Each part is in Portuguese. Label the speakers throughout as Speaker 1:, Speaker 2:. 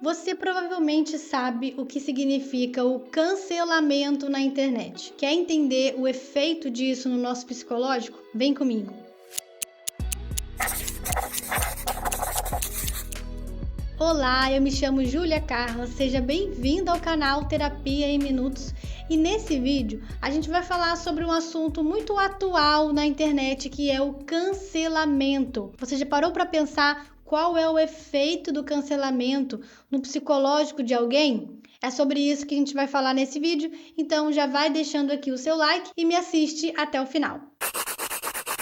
Speaker 1: Você provavelmente sabe o que significa o cancelamento na internet. Quer entender o efeito disso no nosso psicológico? Vem comigo. Olá, eu me chamo Júlia Carla, seja bem-vinda ao canal Terapia em Minutos. E nesse vídeo a gente vai falar sobre um assunto muito atual na internet, que é o cancelamento. Você já parou para pensar qual é o efeito do cancelamento no psicológico de alguém? É sobre isso que a gente vai falar nesse vídeo, então já vai deixando aqui o seu like e me assiste até o final.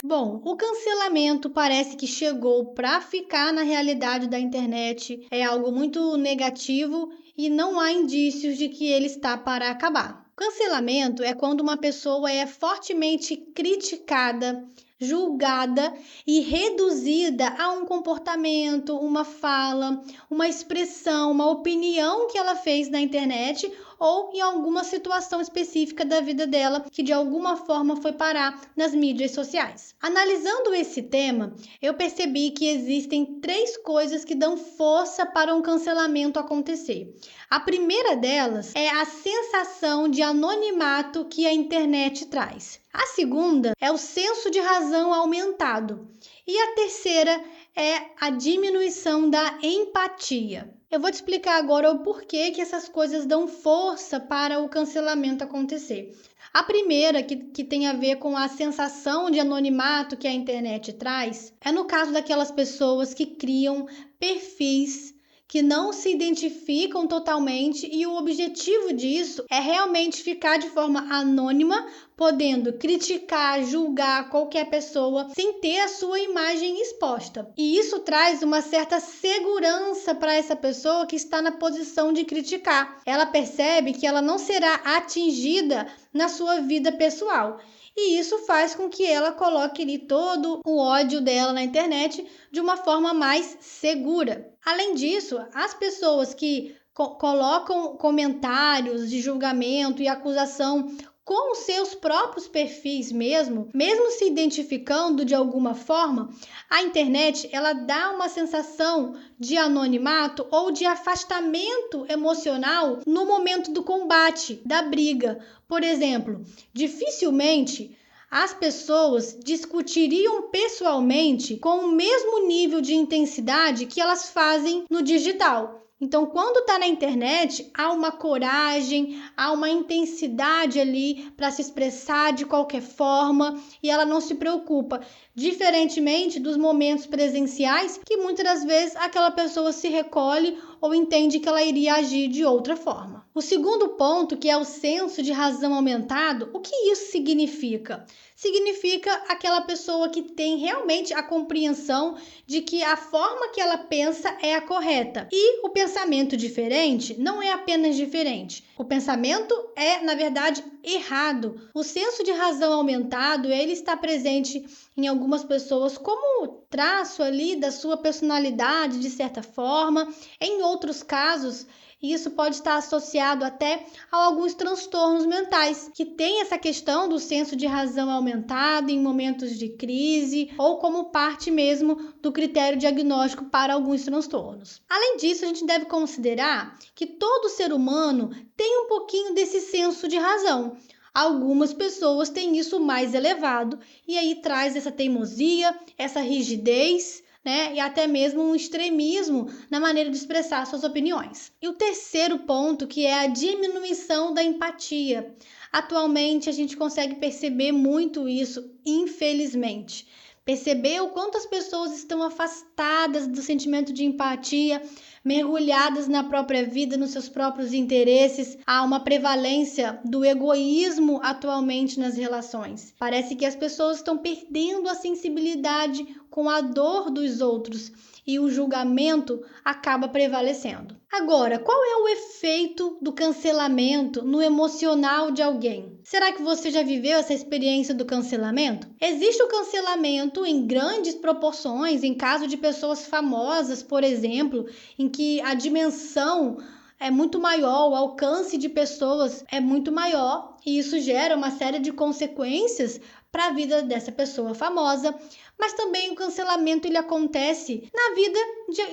Speaker 1: Bom, o cancelamento parece que chegou para ficar na realidade da internet. É algo muito negativo e não há indícios de que ele está para acabar. Cancelamento é quando uma pessoa é fortemente criticada, julgada e reduzida a um comportamento, uma fala, uma expressão, uma opinião que ela fez na internet ou em alguma situação específica da vida dela que de alguma forma foi parar nas mídias sociais. Analisando esse tema, eu percebi que existem 3 coisas que dão força para um cancelamento acontecer. A primeira delas é a sensação de anonimato que a internet traz. A segunda é o senso de razão aumentado. E a terceira é a diminuição da empatia. Eu vou te explicar agora o porquê que essas coisas dão força para o cancelamento acontecer. A primeira, que tem a ver com a sensação de anonimato que a internet traz, é no caso daquelas pessoas que criam perfis que não se identificam totalmente e o objetivo disso é realmente ficar de forma anônima, podendo criticar, julgar qualquer pessoa sem ter a sua imagem exposta. E isso traz uma certa segurança para essa pessoa que está na posição de criticar. Ela percebe que ela não será atingida na sua vida pessoal. E isso faz com que ela coloque ali todo o ódio dela na internet de uma forma mais segura. Além disso, as pessoas que colocam comentários de julgamento e acusação com os seus próprios perfis mesmo se identificando de alguma forma, a internet ela dá uma sensação de anonimato ou de afastamento emocional no momento do combate, da briga. Por exemplo, dificilmente as pessoas discutiriam pessoalmente com o mesmo nível de intensidade que elas fazem no digital. Então, quando está na internet, há uma coragem, há uma intensidade ali para se expressar de qualquer forma e ela não se preocupa, diferentemente dos momentos presenciais, que muitas das vezes aquela pessoa se recolhe ou entende que ela iria agir de outra forma. O segundo ponto, que é o senso de razão aumentado, o que isso significa? Significa aquela pessoa que tem realmente a compreensão de que a forma que ela pensa é a correta. E o pensamento diferente não é apenas diferente. O pensamento é, na verdade, errado. O senso de razão aumentado, ele está presente em algumas pessoas como traço ali da sua personalidade, de certa forma. Em outros casos, isso pode estar associado até a alguns transtornos mentais, que tem essa questão do senso de razão aumentado em momentos de crise ou como parte mesmo do critério diagnóstico para alguns transtornos. Além disso, a gente deve considerar que todo ser humano tem um pouquinho desse senso de razão. Algumas pessoas têm isso mais elevado e aí traz essa teimosia, essa rigidez, e até mesmo um extremismo na maneira de expressar suas opiniões. E o terceiro ponto, que é a diminuição da empatia. Atualmente a gente consegue perceber muito isso, infelizmente. Perceber o quanto as pessoas estão afastadas do sentimento de empatia, mergulhadas na própria vida, nos seus próprios interesses. Há uma prevalência do egoísmo atualmente nas relações. Parece que as pessoas estão perdendo a sensibilidade com a dor dos outros e o julgamento acaba prevalecendo. Agora, qual é o efeito do cancelamento no emocional de alguém? Será que você já viveu essa experiência do cancelamento? Existe o cancelamento em grandes proporções, em caso de pessoas famosas, por exemplo, em que a dimensão é muito maior, o alcance de pessoas é muito maior e isso gera uma série de consequências para a vida dessa pessoa famosa. Mas também o cancelamento ele acontece na vida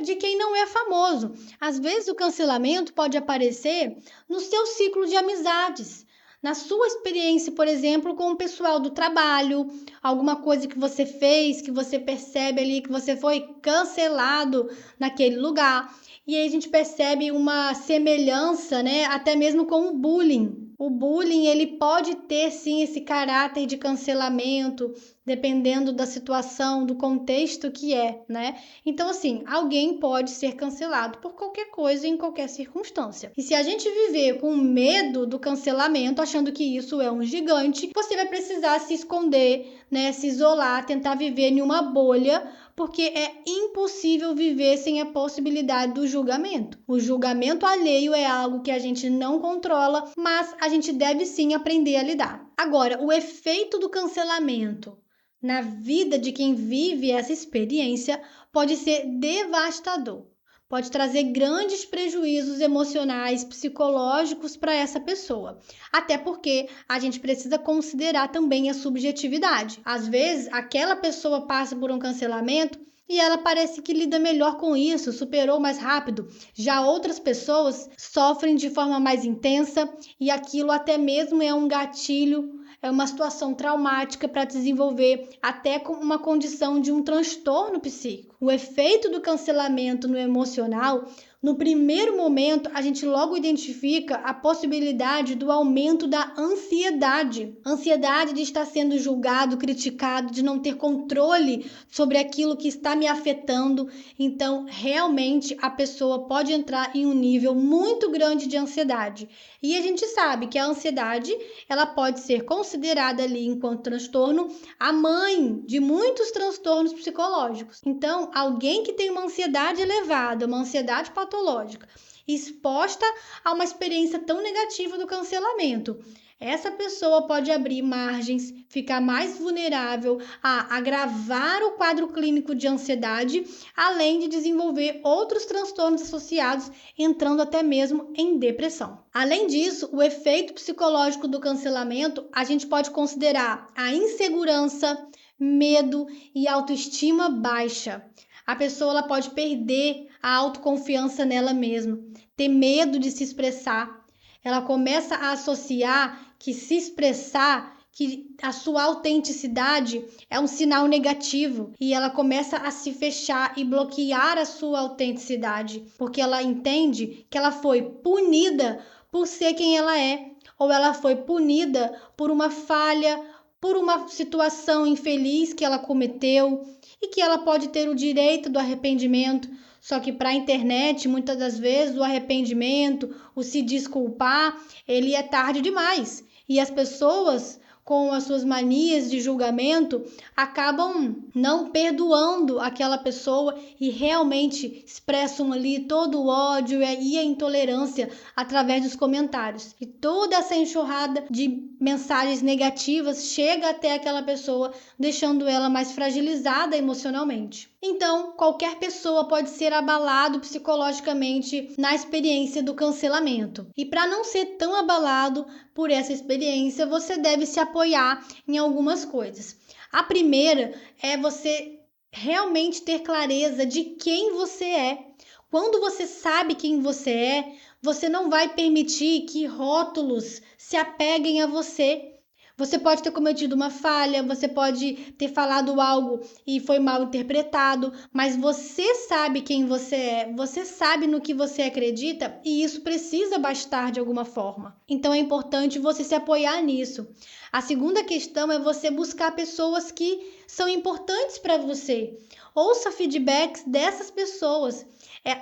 Speaker 1: de quem não é famoso. Às vezes o cancelamento pode aparecer no seu ciclo de amizades. Na sua experiência, por exemplo, com o pessoal do trabalho, alguma coisa que você fez, que você percebe ali que você foi cancelado naquele lugar. E aí a gente percebe uma semelhança, né, até mesmo com o bullying. O bullying, ele pode ter sim esse caráter de cancelamento, dependendo da situação, do contexto que é, né? Então, assim, alguém pode ser cancelado por qualquer coisa em qualquer circunstância. E se a gente viver com medo do cancelamento, achando que isso é um gigante, você vai precisar se esconder, né? Se isolar, tentar viver em uma bolha, porque é impossível viver sem a possibilidade do julgamento. O julgamento alheio é algo que a gente não controla, mas a gente deve sim aprender a lidar. Agora, o efeito do cancelamento na vida de quem vive essa experiência pode ser devastador. Pode trazer grandes prejuízos emocionais, psicológicos para essa pessoa. Até porque a gente precisa considerar também a subjetividade. Às vezes, aquela pessoa passa por um cancelamento e ela parece que lida melhor com isso, superou mais rápido. Já outras pessoas sofrem de forma mais intensa e aquilo até mesmo é um gatilho, é uma situação traumática para desenvolver até com uma condição de um transtorno psíquico. O efeito do cancelamento no emocional, no primeiro momento, a gente logo identifica a possibilidade do aumento da ansiedade. Ansiedade de estar sendo julgado, criticado, de não ter controle sobre aquilo que está me afetando. Então, realmente, a pessoa pode entrar em um nível muito grande de ansiedade. E a gente sabe que a ansiedade, ela pode ser considerada ali enquanto transtorno a mãe de muitos transtornos psicológicos. Então, alguém que tem uma ansiedade elevada, uma ansiedade patológica, exposta a uma experiência tão negativa do cancelamento, essa pessoa pode abrir margens, ficar mais vulnerável a agravar o quadro clínico de ansiedade, além de desenvolver outros transtornos associados, entrando até mesmo em depressão. Além disso, o efeito psicológico do cancelamento, a gente pode considerar a insegurança, medo e autoestima baixa. A pessoa ela pode perder a autoconfiança nela mesma, ter medo de se expressar. Ela começa a associar que se expressar, que a sua autenticidade é um sinal negativo e ela começa a se fechar e bloquear a sua autenticidade, porque ela entende que ela foi punida por ser quem ela é, ou ela foi punida por uma falha, por uma situação infeliz que ela cometeu e que ela pode ter o direito do arrependimento. Só que para a internet, muitas das vezes, o arrependimento, o se desculpar, ele é tarde demais. E as pessoas, com as suas manias de julgamento, acabam não perdoando aquela pessoa e realmente expressam ali todo o ódio e a intolerância através dos comentários. E toda essa enxurrada de mensagens negativas chega até aquela pessoa, deixando ela mais fragilizada emocionalmente. Então, qualquer pessoa pode ser abalado psicologicamente na experiência do cancelamento. E para não ser tão abalado por essa experiência, você deve se apoiar em algumas coisas. A primeira é você realmente ter clareza de quem você é. Quando você sabe quem você é, você não vai permitir que rótulos se apeguem a você. Você pode ter cometido uma falha, você pode ter falado algo e foi mal interpretado, mas você sabe quem você é, você sabe no que você acredita e isso precisa bastar de alguma forma. Então é importante você se apoiar nisso. A segunda questão é você buscar pessoas que são importantes para você. Ouça feedbacks dessas pessoas.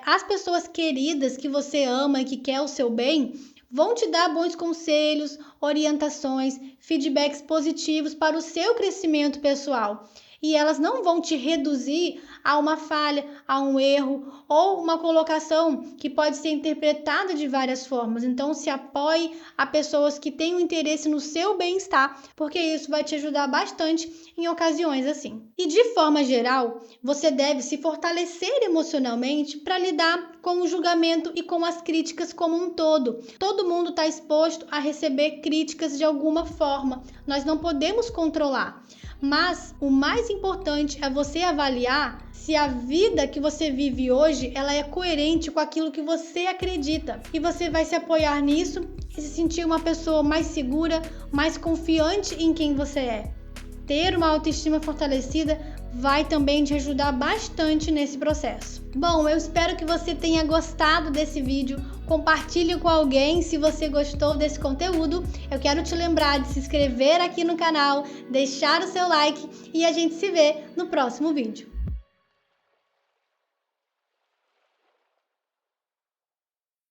Speaker 1: As pessoas queridas que você ama e que quer o seu bem vão te dar bons conselhos, orientações, feedbacks positivos para o seu crescimento pessoal. e elas não vão te reduzir a uma falha, a um erro ou uma colocação que pode ser interpretada de várias formas. Então, se apoie a pessoas que têm um interesse no seu bem-estar, porque isso vai te ajudar bastante em ocasiões assim. E de forma geral, você deve se fortalecer emocionalmente para lidar com o julgamento e com as críticas como um todo. Todo mundo está exposto a receber críticas de alguma forma. Nós não podemos controlar. Mas o mais importante é você avaliar se a vida que você vive hoje, ela é coerente com aquilo que você acredita. E você vai se apoiar nisso e se sentir uma pessoa mais segura, mais confiante em quem você é. Ter uma autoestima fortalecida vai também te ajudar bastante nesse processo. Bom, eu espero que você tenha gostado desse vídeo. Compartilhe com alguém se você gostou desse conteúdo. Eu quero te lembrar de se inscrever aqui no canal, deixar o seu like e a gente se vê no próximo vídeo.